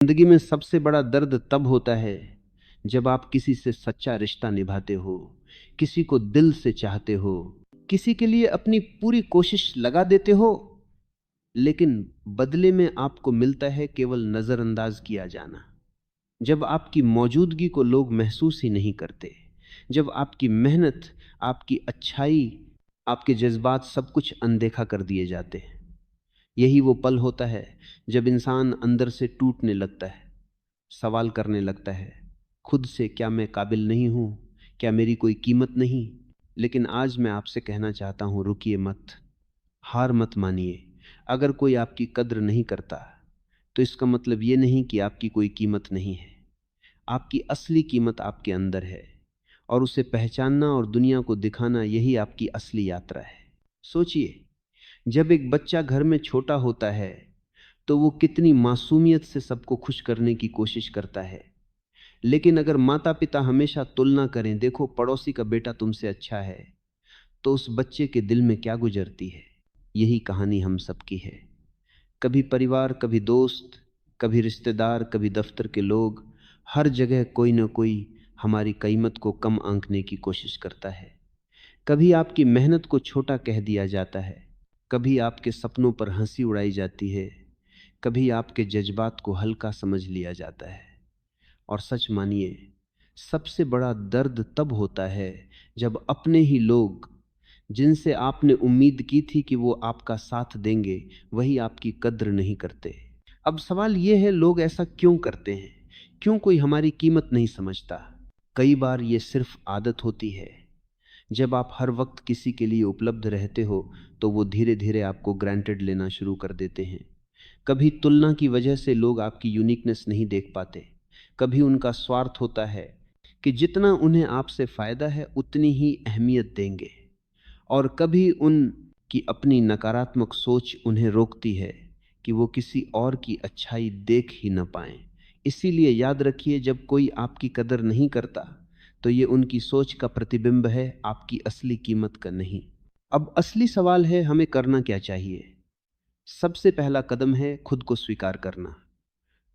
जिंदगी में सबसे बड़ा दर्द तब होता है जब आप किसी से सच्चा रिश्ता निभाते हो, किसी को दिल से चाहते हो, किसी के लिए अपनी पूरी कोशिश लगा देते हो, लेकिन बदले में आपको मिलता है केवल नजरअंदाज किया जाना। जब आपकी मौजूदगी को लोग महसूस ही नहीं करते, जब आपकी मेहनत, आपकी अच्छाई, आपके जज्बात सब कुछ अनदेखा कर दिए जाते हैं। यही वो पल होता है जब इंसान अंदर से टूटने लगता है, सवाल करने लगता है खुद से, क्या मैं काबिल नहीं हूं, क्या मेरी कोई कीमत नहीं। लेकिन आज मैं आपसे कहना चाहता हूं, रुकिए मत, हार मत मानिए। अगर कोई आपकी कद्र नहीं करता तो इसका मतलब ये नहीं कि आपकी कोई कीमत नहीं है। आपकी असली कीमत आपके अंदर है, और उसे पहचानना और दुनिया को दिखाना, यही आपकी असली यात्रा है। सोचिए, जब एक बच्चा घर में छोटा होता है तो वो कितनी मासूमियत से सबको खुश करने की कोशिश करता है। लेकिन अगर माता पिता हमेशा तुलना करें, देखो पड़ोसी का बेटा तुमसे अच्छा है, तो उस बच्चे के दिल में क्या गुजरती है। यही कहानी हम सबकी है। कभी परिवार, कभी दोस्त, कभी रिश्तेदार, कभी दफ्तर के लोग, हर जगह कोई ना कोई हमारी कीमत को कम आंकने की कोशिश करता है। कभी आपकी मेहनत को छोटा कह दिया जाता है, कभी आपके सपनों पर हंसी उड़ाई जाती है, कभी आपके जज्बात को हल्का समझ लिया जाता है। और सच मानिए, सबसे बड़ा दर्द तब होता है जब अपने ही लोग, जिनसे आपने उम्मीद की थी कि वो आपका साथ देंगे, वही आपकी कद्र नहीं करते। अब सवाल यह है, लोग ऐसा क्यों करते हैं? क्यों कोई हमारी कीमत नहीं समझता? कई बार ये सिर्फ आदत होती है। जब आप हर वक्त किसी के लिए उपलब्ध रहते हो तो वो धीरे धीरे आपको ग्रांटेड लेना शुरू कर देते हैं। कभी तुलना की वजह से लोग आपकी यूनिकनेस नहीं देख पाते। कभी उनका स्वार्थ होता है कि जितना उन्हें आपसे फायदा है उतनी ही अहमियत देंगे, और कभी उनकी अपनी नकारात्मक सोच उन्हें रोकती है कि वो किसी और की अच्छाई देख ही न पाएं। इसीलिए याद रखिए, जब कोई आपकी कदर नहीं करता तो ये उनकी सोच का प्रतिबिंब है, आपकी असली कीमत का नहीं। अब असली सवाल है, हमें करना क्या चाहिए? सबसे पहला कदम है खुद को स्वीकार करना।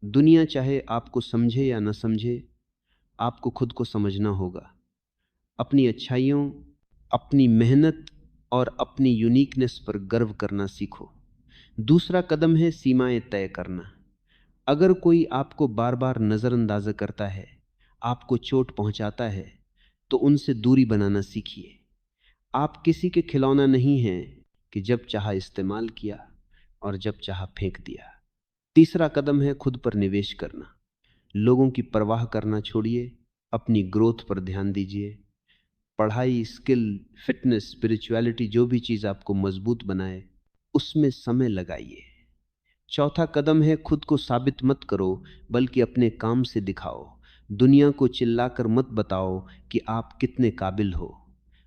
दुनिया चाहे आपको समझे या न समझे, आपको खुद को समझना होगा। अपनी अच्छाइयों, अपनी मेहनत और अपनी यूनिकनेस पर गर्व करना सीखो। दूसरा कदम है सीमाएं तय करना। अगर कोई आपको बार बार नजरअंदाज करता है, आपको चोट पहुंचाता है, तो उनसे दूरी बनाना सीखिए। आप किसी के खिलौना नहीं हैं कि जब चाहा इस्तेमाल किया और जब चाहा फेंक दिया। तीसरा कदम है खुद पर निवेश करना। लोगों की परवाह करना छोड़िए, अपनी ग्रोथ पर ध्यान दीजिए। पढ़ाई, स्किल, फिटनेस, स्पिरिचुअलिटी, जो भी चीज़ आपको मजबूत बनाए, उसमें समय लगाइए। चौथा कदम है खुद को साबित मत करो, बल्कि अपने काम से दिखाओ। दुनिया को चिल्लाकर मत बताओ कि आप कितने काबिल हो।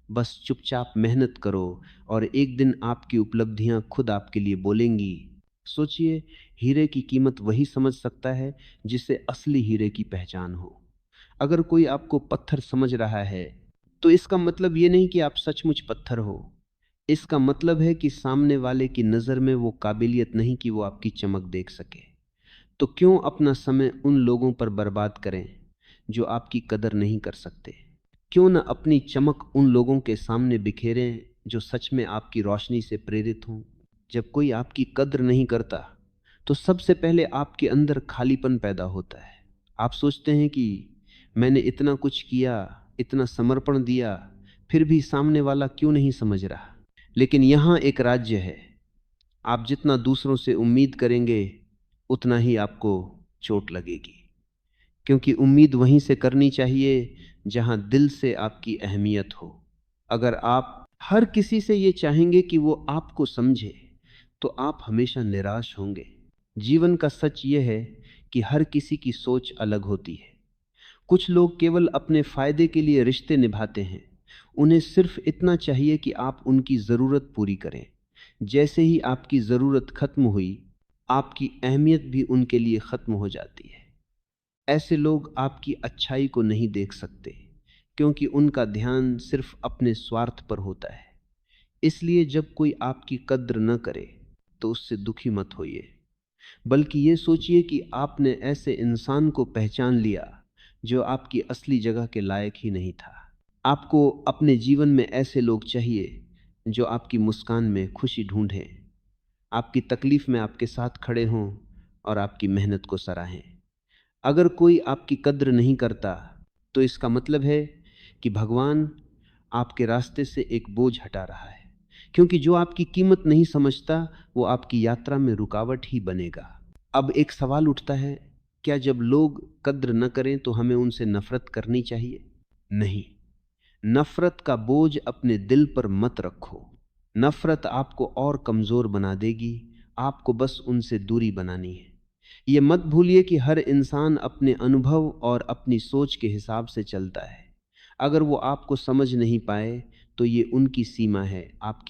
बस चुपचाप मेहनत करो, और एक दिन आपकी उपलब्धियां खुद आपके लिए बोलेंगी। सोचिए, हीरे की कीमत वही समझ सकता है जिसे असली हीरे की पहचान हो। अगर कोई आपको पत्थर समझ रहा है तो इसका मतलब ये नहीं कि आप सचमुच पत्थर हो। इसका मतलब है कि सामने वाले की नज़र में वो काबिलियत नहीं कि वो आपकी चमक देख सके। तो क्यों अपना समय उन लोगों पर बर्बाद करें जो आपकी कदर नहीं कर सकते? क्यों न अपनी चमक उन लोगों के सामने बिखेरें जो सच में आपकी रोशनी से प्रेरित हों? जब कोई आपकी कद्र नहीं करता तो सबसे पहले आपके अंदर खालीपन पैदा होता है। आप सोचते हैं कि मैंने इतना कुछ किया, इतना समर्पण दिया, फिर भी सामने वाला क्यों नहीं समझ रहा। लेकिन यहाँ एक राज्य है, आप जितना दूसरों से उम्मीद करेंगे उतना ही आपको चोट लगेगी। क्योंकि उम्मीद वहीं से करनी चाहिए जहां दिल से आपकी अहमियत हो। अगर आप हर किसी से ये चाहेंगे कि वो आपको समझे, तो आप हमेशा निराश होंगे। जीवन का सच ये है कि हर किसी की सोच अलग होती है। कुछ लोग केवल अपने फायदे के लिए रिश्ते निभाते हैं। उन्हें सिर्फ इतना चाहिए कि आप उनकी ज़रूरत पूरी करें। जैसे ही आपकी ज़रूरत खत्म हुई, आपकी अहमियत भी उनके लिए खत्म हो जाती है। ऐसे लोग आपकी अच्छाई को नहीं देख सकते, क्योंकि उनका ध्यान सिर्फ अपने स्वार्थ पर होता है। इसलिए जब कोई आपकी कद्र न करे तो उससे दुखी मत होइए, बल्कि ये सोचिए कि आपने ऐसे इंसान को पहचान लिया जो आपकी असली जगह के लायक ही नहीं था। आपको अपने जीवन में ऐसे लोग चाहिए जो आपकी मुस्कान में खुशी ढूंढें, आपकी तकलीफ में आपके साथ खड़े हों और आपकी मेहनत को सराहें। अगर कोई आपकी कद्र नहीं करता तो इसका मतलब है कि भगवान आपके रास्ते से एक बोझ हटा रहा है, क्योंकि जो आपकी कीमत नहीं समझता वो आपकी यात्रा में रुकावट ही बनेगा। अब एक सवाल उठता है, क्या जब लोग कद्र न करें तो हमें उनसे नफरत करनी चाहिए? नहीं, नफरत का बोझ अपने दिल पर मत रखो। नफरत आपको और कमजोर बना देगी। आपको बस उनसे दूरी बनानी है। ये मत भूलिए कि हर इंसान अपने अनुभव और अपनी सोच के हिसाब से चलता है। अगर वो आपको समझ नहीं पाए तो ये उनकी सीमा है, आपकी